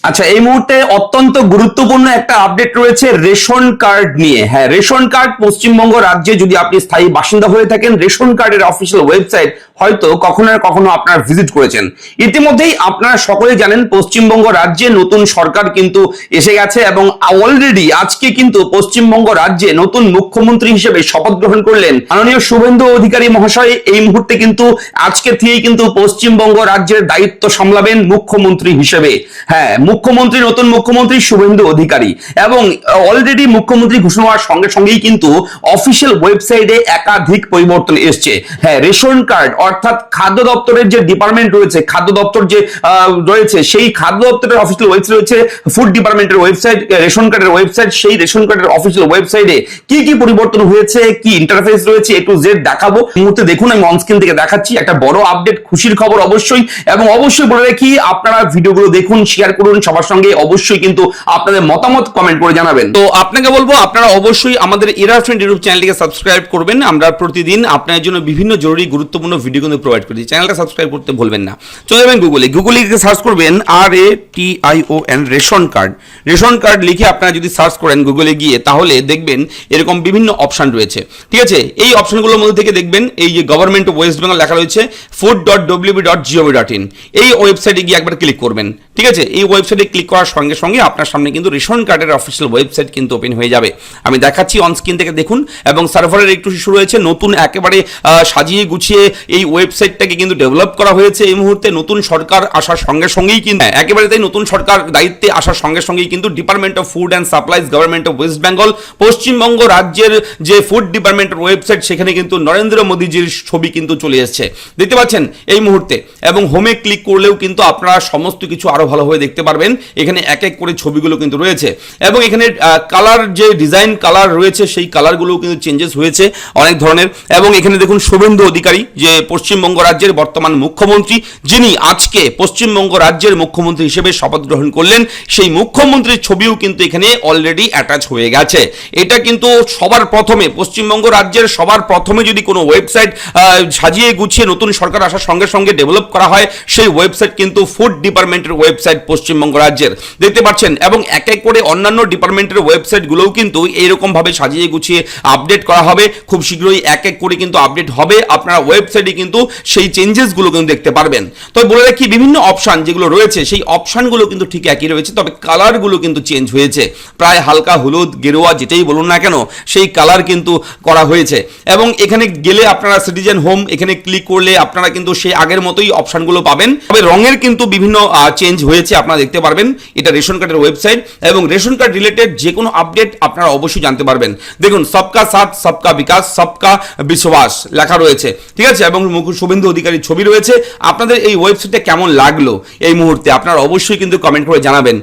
আচ্ছা, এই মুহূর্তে অত্যন্ত গুরুত্বপূর্ণ একটা আপডেট রয়েছে রেশন কার্ড নিয়ে। হ্যাঁ, রেশন কার্ড পশ্চিমবঙ্গ রাজ্যে যদি আপনি স্থায়ী বাসিন্দা হয়ে থাকেন, রেশন কার্ডের অফিসিয়াল ওয়েবসাইট হয়তো কখনো না কখনো আপনারা ভিজিট করেছেন। ইতিমধ্যেই আপনারা সকলেই জানেন পশ্চিমবঙ্গ রাজ্যে নতুন সরকার কিন্তু এসে গেছে এবং অলরেডি আজকে কিন্তু পশ্চিমবঙ্গ রাজ্যে নতুন মুখ্যমন্ত্রী হিসেবে শপথ গ্রহণ করলেন মাননীয় শুভেন্দু অধিকারী মহাশয়। এই মুহূর্তে কিন্তু আজকে থেকেই কিন্তু পশ্চিমবঙ্গ রাজ্যের দায়িত্ব সামলাবেন মুখ্যমন্ত্রী হিসেবে। হ্যাঁ, মুখ্যমন্ত্রী, নতুন মুখ্যমন্ত্রী শুভেন্দু অধিকারী। এবং অলরেডি মুখ্যমন্ত্রী ঘোষণা হওয়ার সঙ্গে সঙ্গেই কিন্তু অফিসিয়াল ওয়েবসাইটে একাধিক পরিবর্তন এসছে। হ্যাঁ, রেশন কার্ড অর্থাৎ খাদ্য দপ্তরের যে ডিপার্টমেন্ট রয়েছে, খাদ্য দপ্তর যে রয়েছে, সেই খাদ্য দপ্তরের অফিসিয়াল ওয়েবসাইট রয়েছে, ফুড ডিপার্টমেন্টের ওয়েবসাইট, রেশন কার্ডের ওয়েবসাইট, সেই রেশন কার্ডের অফিসিয়াল ওয়েবসাইটে কি কি পরিবর্তন হয়েছে, কি ইন্টারফেস রয়েছে, একটু জেড দেখাবো। এই মুহূর্তে দেখুন, আমি অনস্ক্রিন থেকে দেখাচ্ছি একটা বড় আপডেট, খুশির খবর অবশ্যই। এবং অবশ্যই বলে রাখি, আপনারা ভিডিওগুলো দেখুন, শেয়ার করুন সবার সঙ্গে, অবশ্যই কিন্তু আপনাদের মতামত কমেন্ট করে জানাবেন। তো আপনাকে বলবো, আপনারা অবশ্যই আমাদের এরা ফ্রেন্ড ইউটিউব চ্যানেলটিকে সাবস্ক্রাইব করবেন। আমরা প্রতিদিন আপনাদের জন্য বিভিন্ন জরুরি গুরুত্বপূর্ণ ভিডিও কিন্তু প্রোভাইড করি। চ্যানেলটা সাবস্ক্রাইব করতে ভুলবেন না। চলে যাবেন গুগলে সার্চ করবেন RATION ration card. Ration card লিখে আপনারা যদি সার্চ করেন গুগলে গিয়ে, তাহলে দেখবেন এরকম বিভিন্ন অপশন রয়েছে। ঠিক আছে, এই অপশনগুলোর মধ্যে থেকে দেখবেন এই যে গভর্নমেন্ট অফ ওয়েস্ট বেঙ্গল লেখা রয়েছে food.wb.gov.in, এই ওয়েবসাইটে গিয়ে একবার ক্লিক করবেন। ঠিক আছে, এই ওয়েবসাইটে ক্লিক করার সঙ্গে সঙ্গে আপনার সামনে কিন্তু রেশন কার্ডের অফিসিয়াল ওয়েবসাইট কিন্তু ওপেন হয়ে যাবে। আমি দেখাচ্ছি অন স্ক্রিন থেকে দেখুন। এবং সার্ভারের একটু ইস্যু রয়েছে, নতুন একেবারে সাজিয়ে গুছিয়ে এই ওয়েবসাইটটাকে কিন্তু ডেভেলপ করা হয়েছে। এই মুহূর্তে নতুন সরকার আসার সঙ্গে সঙ্গেই কিন্তু একেবারে তাই নতুন সরকার দায়িত্বে আসার সঙ্গে সঙ্গেই কিন্তু department of food and supplies, government of West Bengal, Paschimbanga রাজ্যের যে ফুড ডিপার্টমেন্টের ওয়েবসাইট, সেখানে কিন্তু নরেন্দ্র মোদীজির ছবি কিন্তু চলে এসেছে, দেখতে পাচ্ছেন এই মুহূর্তে। এবং হোমে ক্লিক করলেও কিন্তু আপনারা সমস্ত কিছু আরো ভালোভাবে দেখতে পারবেন। এখানে এক এক করে ছবিগুলো কিন্তু রয়েছে এবং এখানে কালার, যে ডিজাইন কালার রয়েছে, সেই কালারগুলো কিন্তু চেঞ্জেস হয়েছে অনেক ধরনের। এবং এখানে দেখুন শুভেন্দু অধিকারী, যে পশ্চিমবঙ্গ রাজ্যের বর্তমান মুখ্যমন্ত্রী, যিনি আজকে পশ্চিমবঙ্গ রাজ্যের মুখ্যমন্ত্রী হিসেবে শপথ গ্রহণ করলেন, সেই মুখ্যমন্ত্রীর ছবিও কিন্তু এখানে অলরেডি অ্যাটাচ হয়ে গেছে। এটা কিন্তু সবার প্রথমে, পশ্চিমবঙ্গ রাজ্যের সবার প্রথমে যদি কোনো ওয়েবসাইট সাজিয়ে গুছিয়ে নতুন সরকার আসার সঙ্গে সঙ্গে ডেভেলপ করা হয়, সেই ওয়েবসাইট কিন্তু ফুড ডিপার্টমেন্টের ওয়েবসাইট পশ্চিমবঙ্গ রাজ্যের, দেখতে পাচ্ছেন। এবং এক এক করে অন্যান্য ডিপার্টমেন্টের ওয়েবসাইটগুলোও কিন্তু এইরকম ভাবে সাজিয়ে গুছিয়ে আপডেট করা হবে। খুব শীঘ্রই এক এক করে কিন্তু আপডেট হবে। আপনারা ওয়েবসাইটে কিন্তু সেই চেঞ্জেসগুলো কিন্তু দেখতে পারবেন। তবে বলে রাখি, বিভিন্ন অপশন যেগুলো রয়েছে, সেই অপশনগুলো কিন্তু ঠিক একই রয়েছে, তবে কালারগুলো কিন্তু চেঞ্জ হয়েছে। প্রায় হালকা হলুদ, গেরুয়া, যেটাই বলুন না কেন, সেই কালার কিন্তু করা হয়েছে। এবং এখানে গেলে আপনারা সিটিজেন হোম, এখানে ক্লিক করলে আপনারা কিন্তু সেই আগের মতোই অপশনগুলো পাবেন। তবে রঙের কিন্তু বিভিন্ন চেঞ্জ হয়েছে, আপনারা দেখতে পারবেন। এটা রেশন কার্ডের ওয়েবসাইট এবং রেশন কার্ড রিলেটেড যে কোনো আপডেট আপনারা অবশ্যই জানতে পারবেন। দেখুন, সবকা সাথ সবকা বিকাশ সবকা বিশ্বাস লেখা রয়েছে। ঠিক আছে, এবং শুভেন্দু অধিকারীর ছবি রয়েছে। আপনাদের এই ওয়েবসাইটটা কেমন লাগলো এই মুহূর্তে, আপনারা অবশ্যই কিন্তু কমেন্ট করে জানাবেন।